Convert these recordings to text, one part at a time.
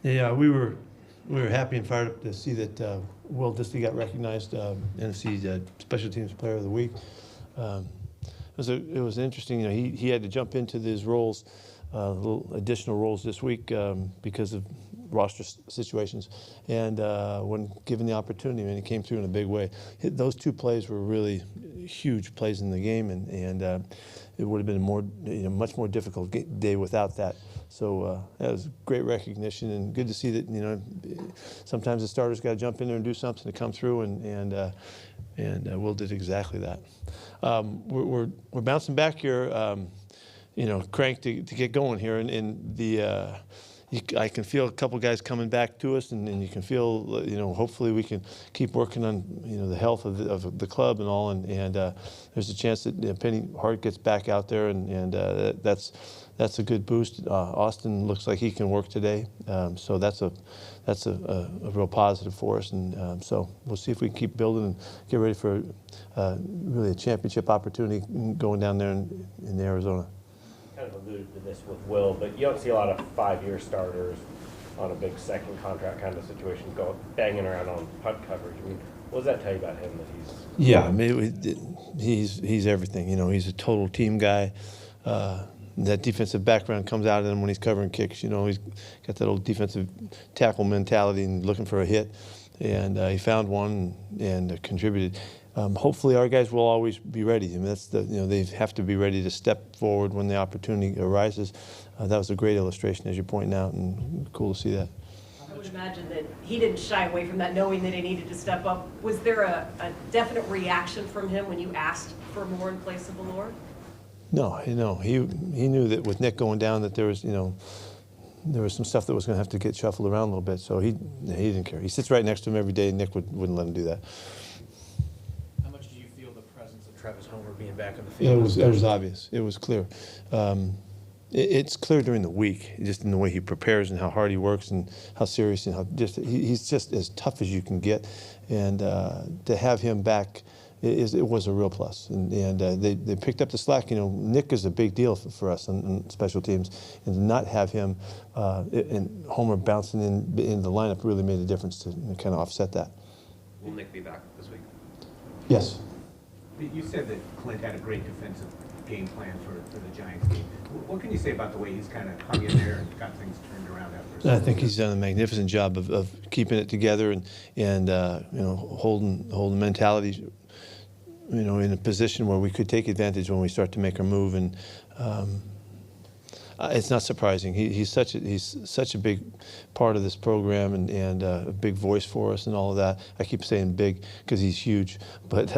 Yeah, we were happy and fired up to see that Will Disley got recognized NFC Special Teams Player of the Week. It was interesting. You know, he had to jump into these roles, little additional roles this week because of roster situations, and when given the opportunity, and he came through in a big way. Those two plays were really huge plays in the game, and it would have been a much more difficult day without that. So that was great recognition, and good to see that, you know, sometimes the starters got to jump in there and do something to come through, and Will did exactly that. We're bouncing back here, you know, cranked to get going here, and I can feel a couple guys coming back to us, and you can feel, you know, hopefully we can keep working on, you know, the health of the club and all, and there's a chance that, you know, Penny Hart gets back out there, and that's a good boost. Austin looks like he can work today, so that's a real positive for us, and so we'll see if we can keep building and get ready for really a championship opportunity going down there in Arizona. Kind of alluded to this with Will, but you don't see a lot of 5-year starters on a big second contract kind of situation banging around on punt coverage. I mean, what does that tell you about him that he's? Yeah, I mean, he's everything. You know, he's a total team guy. That defensive background comes out in him when he's covering kicks. You know, he's got that old defensive tackle mentality and looking for a hit, and he found one and contributed. Hopefully, our guys will always be ready. I mean, they have to be ready to step forward when the opportunity arises. That was a great illustration, as you're pointing out, and cool to see that. I would imagine that he didn't shy away from that, knowing that he needed to step up. Was there a definite reaction from him when you asked for more in place of Valor? No, he knew that with Nick going down that there was some stuff that was going to have to get shuffled around a little bit. So he didn't care. He sits right next to him every day, and Nick wouldn't let him do that. How much do you feel the presence of Travis Homer being back on the field? It was obvious. It was clear. It's clear during the week, just in the way he prepares and how hard he works and how serious and how he's just as tough as you can get, and to have him back. It was a real plus, and they picked up the slack. You know, Nick is a big deal for us on special teams, and to not have him and Homer bouncing in the lineup really made a difference to kind of offset that. Will Nick be back this week? Yes. You said that Clint had a great defensive game plan for the Giants game. What can you say about the way he's kind of hung in there and got things turned around after? I think he's done a magnificent job of keeping it together and you know, holding mentality, you know, in a position where we could take advantage when we start to make our move, and it's not surprising. He's such a big part of this program, and a big voice for us and all of that. I keep saying big because he's huge, but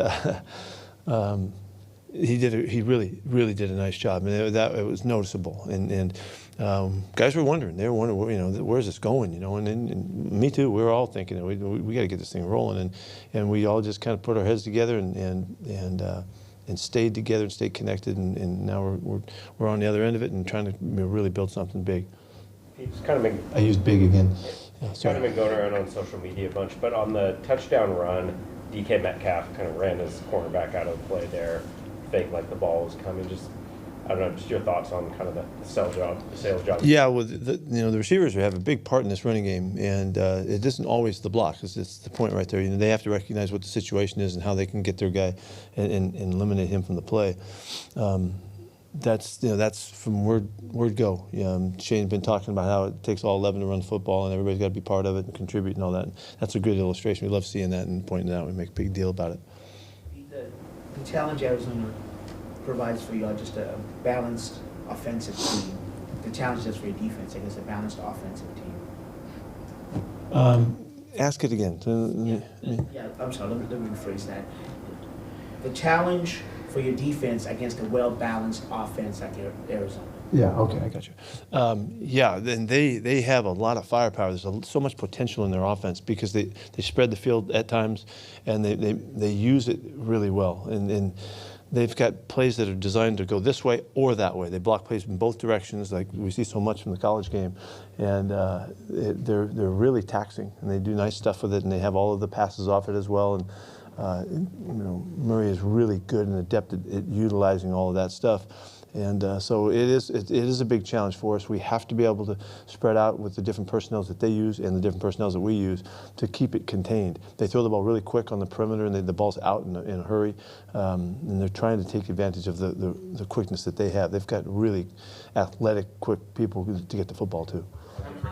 he really did a nice job, and it was noticeable. And guys were wondering. They were wondering, you know, where's this going? You know, and me too. We were all thinking we got to get this thing rolling, and we all just kind of put our heads together and stayed together and stayed connected. And now we're on the other end of it and trying to really build something big. He's kind of been. I used big again. Yeah, kind of been going around on social media a bunch, but on the touchdown run, DK Metcalf kind of ran his cornerback out of the play there, fake like the ball was coming. Just, I don't know, just your thoughts on kind of the sales job. Yeah, well, you know, the receivers have a big part in this running game, and it isn't always the block. It's the point right there. You know, they have to recognize what the situation is and how they can get their guy and eliminate him from the play. That's from word go. Shane's been talking about how it takes all 11 to run football, and everybody's got to be part of it and contribute and all that. That's a good illustration. We love seeing that and pointing it out. We make a big deal about it. The challenge Arizona provides for you are just a balanced offensive team. The challenge is for your defense, I guess, a balanced offensive team. Ask it again. Yeah, I'm sorry, let me rephrase that. The challenge for your defense against a well-balanced offense like Arizona. Yeah, okay, I got you. Yeah, then they have a lot of firepower. There's so much potential in their offense because they spread the field at times, and they use it really well. And they've got plays that are designed to go this way or that way. They block plays in both directions, like we see so much from the college game. And they're really taxing, and they do nice stuff with it, and they have all of the passes off it as well. And you know, Murray is really good and adept at utilizing all of that stuff. And so it is a big challenge for us. We have to be able to spread out with the different personnel that they use and the different personnel that we use to keep it contained. They throw the ball really quick on the perimeter, and the ball's out in a hurry, and they're trying to take advantage of the quickness that they have. They've got really athletic, quick people to get the football to.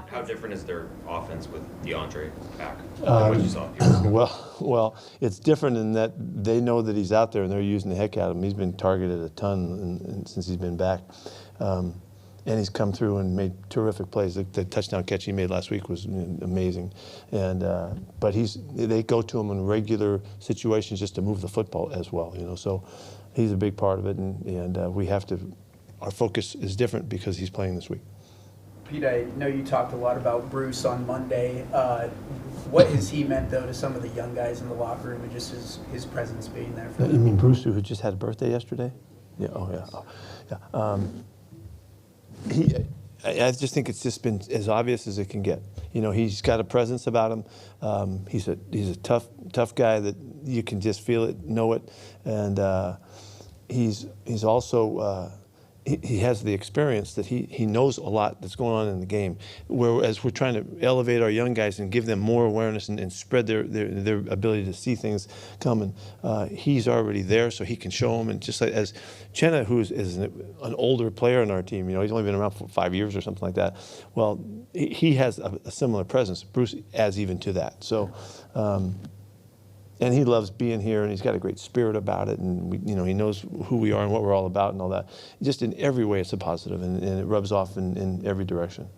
How different is their offense with DeAndre back than what you saw a few years ago? Well, it's different in that they know that he's out there and they're using the heck out of him. He's been targeted a ton since he's been back. And he's come through and made terrific plays. The touchdown catch he made last week was amazing. But they go to him in regular situations just to move the football as well. So he's a big part of it, and we have to. Our focus is different because he's playing this week. Pete, I know you talked a lot about Bruce on Monday. What has he meant, though, to some of the young guys in the locker room and just his presence being there for them? You mean Bruce, who just had a birthday yesterday? Yeah. Oh, yeah. I just think it's just been as obvious as it can get. He's got a presence about him. He's a tough guy that you can just feel it, know it, and he's also. He has the experience that he knows a lot that's going on in the game. Whereas we're trying to elevate our young guys and give them more awareness and spread their ability to see things coming. He's already there, so he can show them. And just like as Chenna, who is an older player in our team, he's only been around for 5 years or something like that. Well, he has a similar presence. Bruce adds even to that. So. And he loves being here, and he's got a great spirit about it, and he knows who we are and what we're all about and all that. Just in every way, it's a positive, and it rubs off in every direction.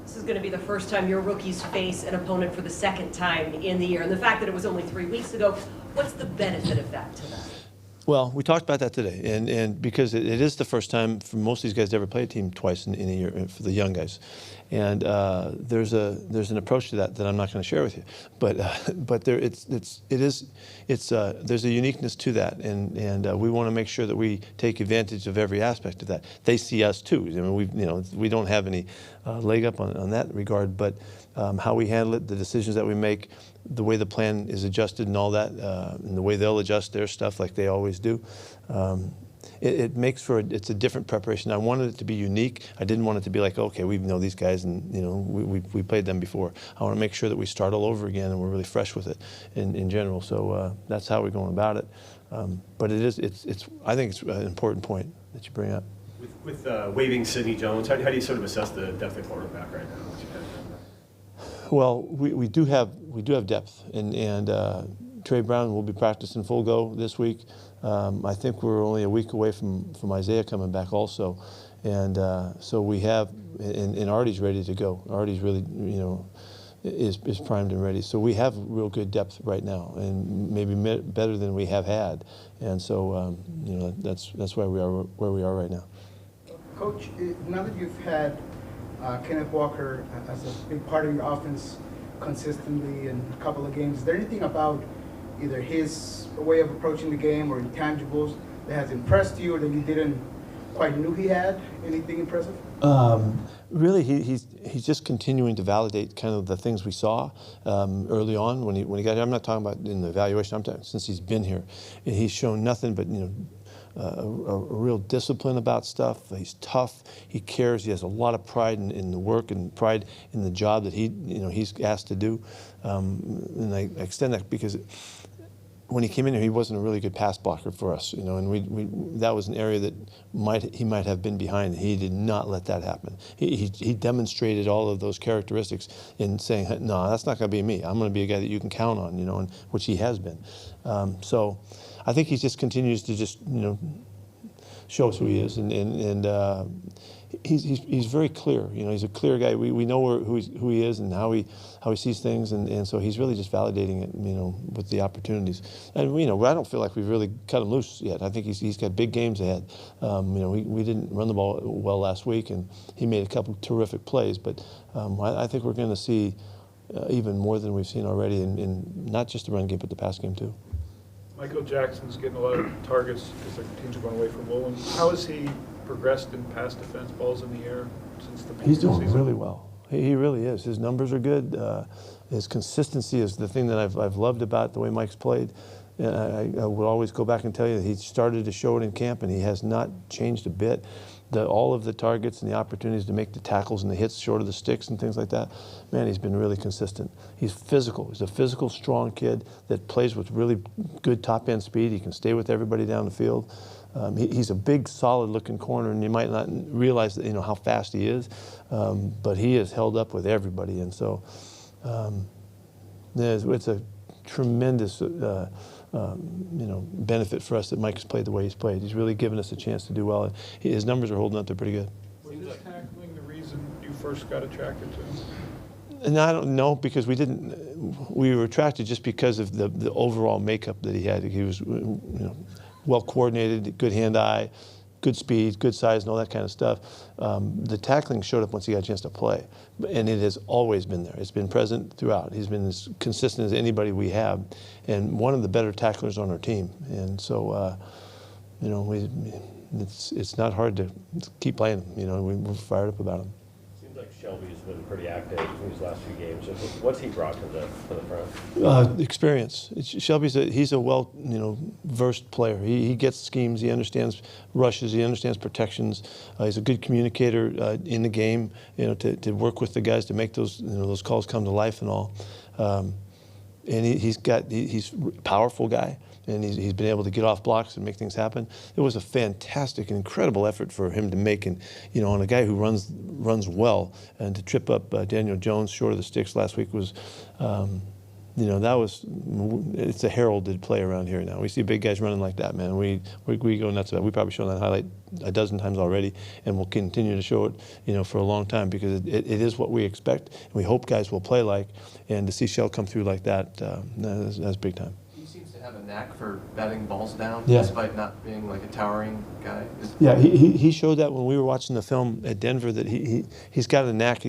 This is going to be the first time your rookies face an opponent for the second time in the year, and the fact that it was only 3 weeks ago, what's the benefit of that to them? Well, we talked about that today, and because it is the first time for most of these guys to ever play a team twice in a year for the young guys, and there's an approach to that I'm not going to share with you, but there's a uniqueness to that, and we want to make sure that we take advantage of every aspect of that. They see us too. I mean, we don't have any leg up on that regard, but how we handle it, the decisions that we make, the way the plan is adjusted and all that, and the way they'll adjust their stuff like they always do. It makes for it's a different preparation. I wanted it to be unique. I didn't want it to be like, okay, we know these guys and we played them before. I want to make sure that we start all over again and we're really fresh with it in general. So that's how we're going about it. But I think it's an important point that you bring up. With waiving Sidney Jones, how do you sort of assess the depth at quarterback right now? Well, we do have depth, and Trey Brown will be practicing full go this week. I think we're only a week away from Isaiah coming back also, and so we have, and Artie's ready to go. Artie's really is primed and ready. So we have real good depth right now, and maybe better than we have had, and so that's why we are where we are right now. Coach, now that you've had Kenneth Walker as a big part of your offense consistently in a couple of games, is there anything about either his way of approaching the game or intangibles that has impressed you or that you didn't quite knew he had? Anything impressive? Really, he's just continuing to validate kind of the things we saw early on when he got here. I'm not talking about in the evaluation. I'm talking since he's been here. And he's shown nothing but a real discipline about stuff. He's tough. He cares. He has a lot of pride in the work and pride in the job that he's asked to do. And I extend that because when he came in here, he wasn't a really good pass blocker for us, and that was an area that he might have been behind. He did not let that happen. He demonstrated all of those characteristics in saying, no, that's not going to be me. I'm going to be a guy that you can count on, and which he has been. So I think he just continues to just, show us who he is, and he's very clear. He's a clear guy. We know who he is and how he sees things, and so he's really just validating it, with the opportunities. And I don't feel like we've really cut him loose yet. I think he's got big games ahead. We didn't run the ball well last week, and he made a couple terrific plays. But I think we're going to see even more than we've seen already, in not just the run game, but the pass game too. Michael Jackson's getting a lot of targets because the teams are going away from Woolen. How has he progressed in pass defense, balls in the air, since the He's doing really well. He really is. His numbers are good. His consistency is the thing that I've loved about the way Mike's played. I will always go back and tell you that he started to show it in camp, and he has not changed a bit. All of the targets and the opportunities to make the tackles and the hits short of the sticks and things like that, man, he's been really consistent. He's physical. He's a physical, strong kid that plays with really good top-end speed. He can stay with everybody down the field. He's a big, solid-looking corner, and you might not realize that, how fast he is, but he has held up with everybody, and so it's a tremendous benefit for us that Mike has played the way he's played. He's really given us a chance to do well. And his numbers are holding up. They're pretty good. Was this tackling the reason you first got attracted to him? And I don't know, because we were attracted just because of the overall makeup that he had. He was well coordinated, good hand-eye, good speed, good size, and all that kind of stuff. The tackling showed up once he got a chance to play, and it has always been there. It's been present throughout. He's been as consistent as anybody we have, and one of the better tacklers on our team. And so, it's not hard to keep playing him. We're fired up about him. Seems like Shelby's been pretty active in these last few games. Just what's he brought to the front? Experience. He's a well, versed player. He gets schemes. He understands rushes. He understands protections. He's a good communicator in the game. To work with the guys to make those those calls come to life and all. And he's a powerful guy, and he's been able to get off blocks and make things happen. It was a fantastic and incredible effort for him to make, and on a guy who runs well, and to trip up Daniel Jones short of the sticks last week was, it's a heralded play around here now. We see big guys running like that, man. We go nuts about it. We probably shown that highlight a dozen times already, and we'll continue to show it, for a long time, because it is what we expect, and we hope guys will play like. And to see Shell come through like that, that's big time. He seems to have a knack for batting balls down, yeah, despite not being like a towering guy. Yeah, he showed that when we were watching the film at Denver, that he's got a knack.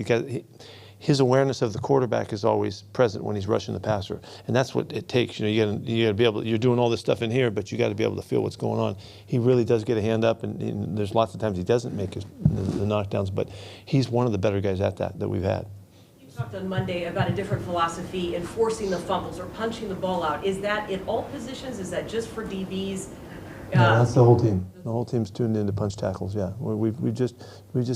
His awareness of the quarterback is always present when he's rushing the passer, and that's what it takes. You got to be able. You're doing all this stuff in here, but you got to be able to feel what's going on. He really does get a hand up, and there's lots of times he doesn't make the knockdowns, but he's one of the better guys at that we've had. You talked on Monday about a different philosophy in forcing the fumbles or punching the ball out. Is that in all positions? Is that just for DBs? No, that's the whole team. The whole team's tuned in to punch tackles. Yeah, we just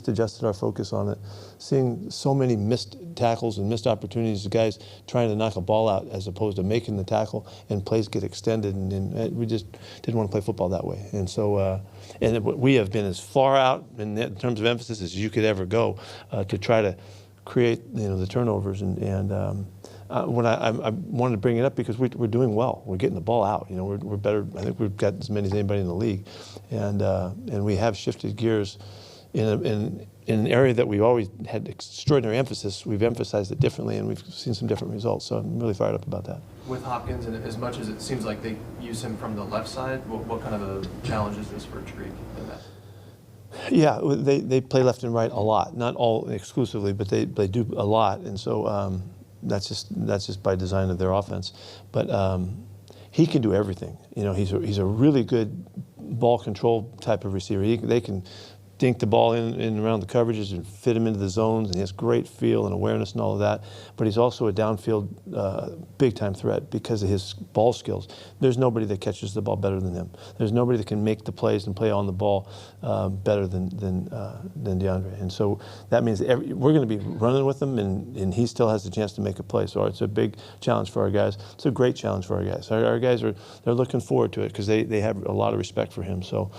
adjusted our focus on it. Seeing so many missed tackles and missed opportunities, the guys trying to knock a ball out as opposed to making the tackle, and plays get extended, and we just didn't want to play football that way. And so, we have been as far out in terms of emphasis as you could ever go to try to create the turnovers and. When I wanted to bring it up because we're doing well. We're getting the ball out. We're better. I think we've got as many as anybody in the league, and we have shifted gears in an area that we've always had extraordinary emphasis. We've emphasized it differently, and we've seen some different results. So I'm really fired up about that. With Hopkins, and as much as it seems like they use him from the left side, what kind of a challenge is this for Tariq in that? Yeah, they play left and right a lot. Not all exclusively, but they do a lot, and so. That's just by design of their offense, but he can do everything. He's a really good ball control type of receiver. They can dink the ball in around the coverages and fit him into the zones, and he has great feel and awareness and all of that. But he's also a downfield big-time threat because of his ball skills. There's nobody that catches the ball better than him. There's nobody that can make the plays and play on the ball better than DeAndre. And so that means we're going to be running with him, and he still has a chance to make a play. So it's a big challenge for our guys. It's a great challenge for our guys. Our guys they're looking forward to it because they have a lot of respect for him. So.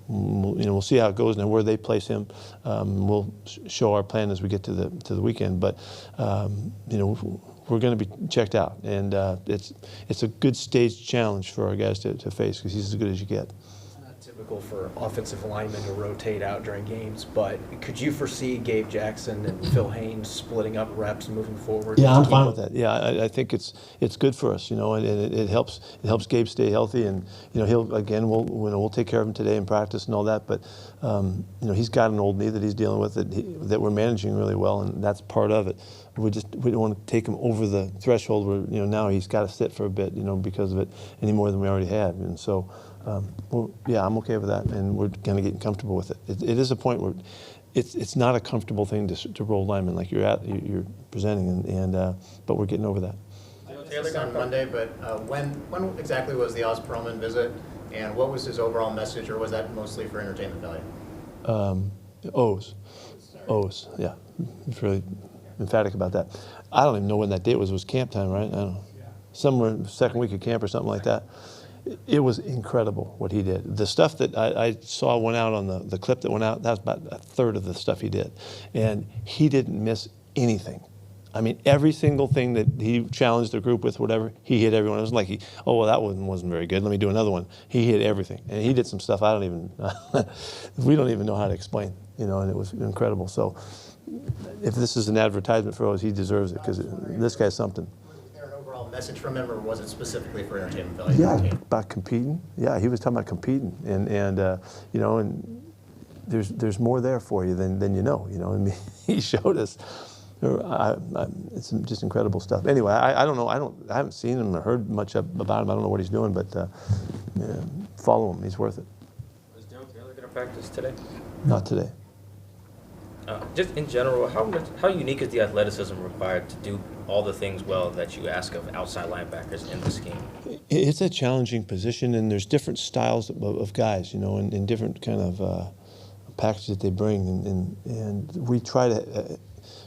We'll see how it goes and where they place him. We'll show our plan as we get to the weekend. But we're going to be checked out, and it's a good stage challenge for our guys to face because he's as good as you get. Typical for offensive linemen to rotate out during games, but could you foresee Gabe Jackson and Phil Haynes splitting up reps moving forward? Yeah, I'm fine with that. Yeah, I think it's good for us, and it helps Gabe stay healthy, and we'll take care of him today in practice and all that, but he's got an old knee that he's dealing with that we're managing really well, and that's part of it. We don't want to take him over the threshold where now he's got to sit for a bit because of it any more than we already have, and so. I'm okay with that, and we're kind of getting comfortable with it. It is a point where it's not a comfortable thing to roll linemen like you're presenting, but we're getting over that. DeAndre Taylor on Monday, but when exactly was the Oz Perlman visit, and what was his overall message, or was that mostly for entertainment value? O's, yeah. He's really emphatic about that. I don't even know when that date was. It was camp time, right? I don't know. Somewhere second week of camp or something like that. It was incredible what he did. The stuff that I saw went out on the clip that went out, that was about a third of the stuff he did. And he didn't miss anything. I mean, every single thing that he challenged the group with, whatever, he hit everyone. It wasn't like that one wasn't very good. Let me do another one. He hit everything. And he did some stuff we don't even know how to explain, and it was incredible. So if this is an advertisement for us, he deserves it because this guy's something. Message from him, or was it specifically for entertainment value? Yeah, about competing. Yeah, he was talking about competing, and there's more there for you than you know. I mean, he showed us. It's just incredible stuff. Anyway, I don't know. I haven't seen him or heard much about him. I don't know what he's doing, but follow him. He's worth it. Was Daryl Taylor going to practice today? Not today. Just in general, how unique is the athleticism required to do all the things well that you ask of outside linebackers in the scheme? It's a challenging position, and there's different styles of guys, and different kind of packages that they bring, and we try to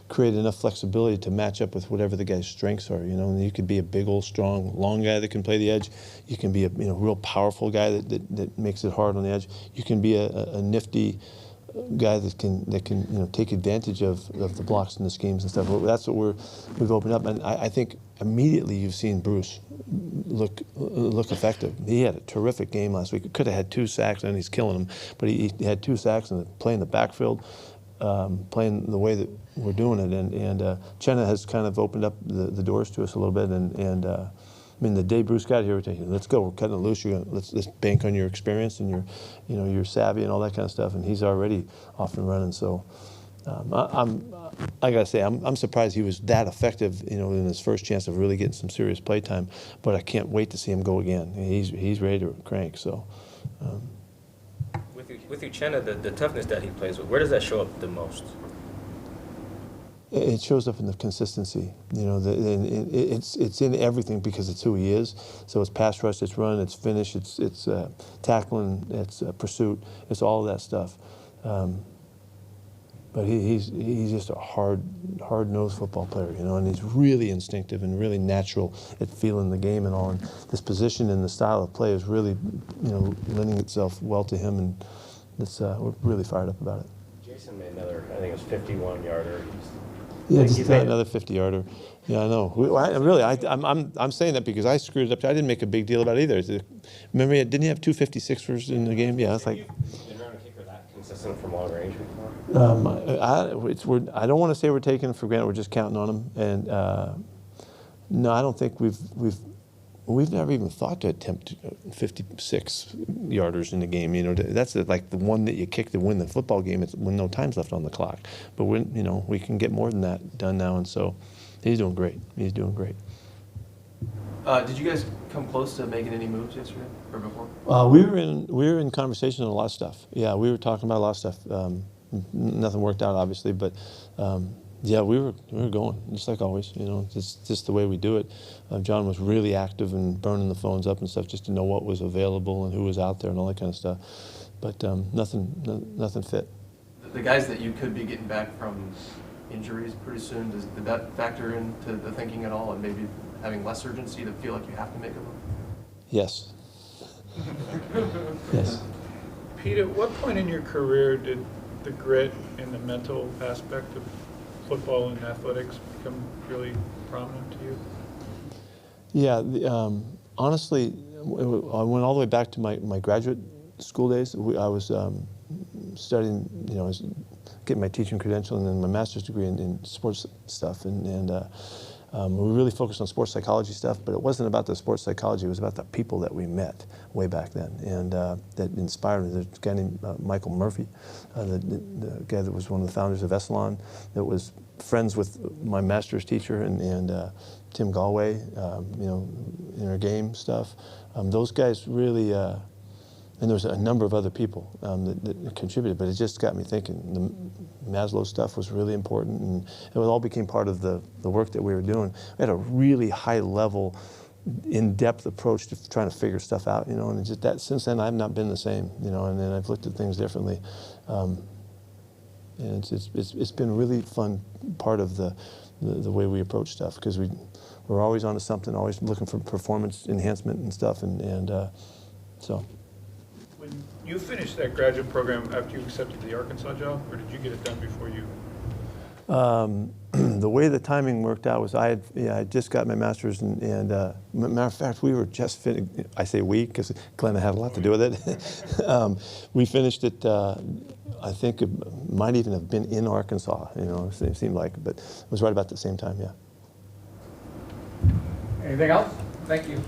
create enough flexibility to match up with whatever the guy's strengths are. And you could be a big old strong long guy that can play the edge. You can be a real powerful guy that makes it hard on the edge. You can be a nifty guy that can take advantage of the blocks and the schemes and stuff. That's what we've opened up, and I think immediately you've seen Bruce look effective. He had a terrific game last week. He could have had 2 sacks, and he's killing them, but he had 2 sacks and playing the backfield, playing the way that we're doing it, and Chenna has kind of opened up the doors to us a little bit, and I mean, the day Bruce got here, we're thinking, let's go, we're cutting it loose. Let's bank on your experience and your savvy and all that kind of stuff. And he's already off and running. So I gotta say, I'm surprised he was that effective, in his first chance of really getting some serious play time. But I can't wait to see him go again. He's ready to crank. So. With Uchenna, the toughness that he plays with, where does that show up the most? It shows up in the consistency. It's in everything because it's who he is. So it's pass rush, it's run, it's finish, it's tackling, it's pursuit, it's all of that stuff. But he's just a hard-nosed football player, and he's really instinctive and really natural at feeling the game and all. And this position and the style of play is really, lending itself well to him, and we're really fired up about it. Jason made another, I think it was 51-yarder. Yeah, just another 50-yarder. Yeah, I know. I'm saying that because I screwed it up. I didn't make a big deal about it either. Remember, didn't he have 2 56ers in the game? Yeah, it's like. Been around a kicker that consistent from long range I before? don't want to say we're taking it for granted. We're just counting on him. And no, I don't think we've never even thought to attempt 56-yarders in the game. That's like the one that you kick to win the football game. It's when no time's left on the clock. But we can get more than that done now, and so he's doing great. He's doing great. Did you guys come close to making any moves yesterday or before? We were in conversation on a lot of stuff. Yeah, we were talking about a lot of stuff. Nothing worked out, obviously, but. Yeah, we were going, just like always, it's just the way we do it. John was really active and burning the phones up and stuff just to know what was available and who was out there and all that kind of stuff. But nothing fit. The guys that you could be getting back from injuries pretty soon, did that factor into the thinking at all, and maybe having less urgency to feel like you have to make a move? Yes. Yes. Pete, at what point in your career did the grit and the mental aspect of football and athletics become really prominent to you? Yeah, honestly, I went all the way back to my graduate school days. I was studying, I was getting my teaching credential and then my master's degree in sports stuff, and we really focused on sports psychology stuff, but it wasn't about the sports psychology, it was about the people that we met way back then, and that inspired me. There's a guy named Michael Murphy, the guy that was one of the founders of Essalon, that was friends with my master's teacher, and Tim Galway, inner game stuff. Those guys really and there was a number of other people that contributed, but it just got me thinking. The Maslow stuff was really important, and it all became part of the work that we were doing. We had a really high level, in-depth approach to trying to figure stuff out, and just that, since then I've not been the same, and then I've looked at things differently. And it's been a really fun part of the way we approach stuff, because we're always onto something, always looking for performance enhancement and stuff, and so. When you finished that graduate program after you accepted the Arkansas job, or did you get it done before you? The way the timing worked out was I just got my master's, and matter of fact, we were just finished. I say we because Glenn had a lot to do with it. We finished it. I think it might even have been in Arkansas. It seemed like, but it was right about the same time. Yeah. Anything else? Thank you.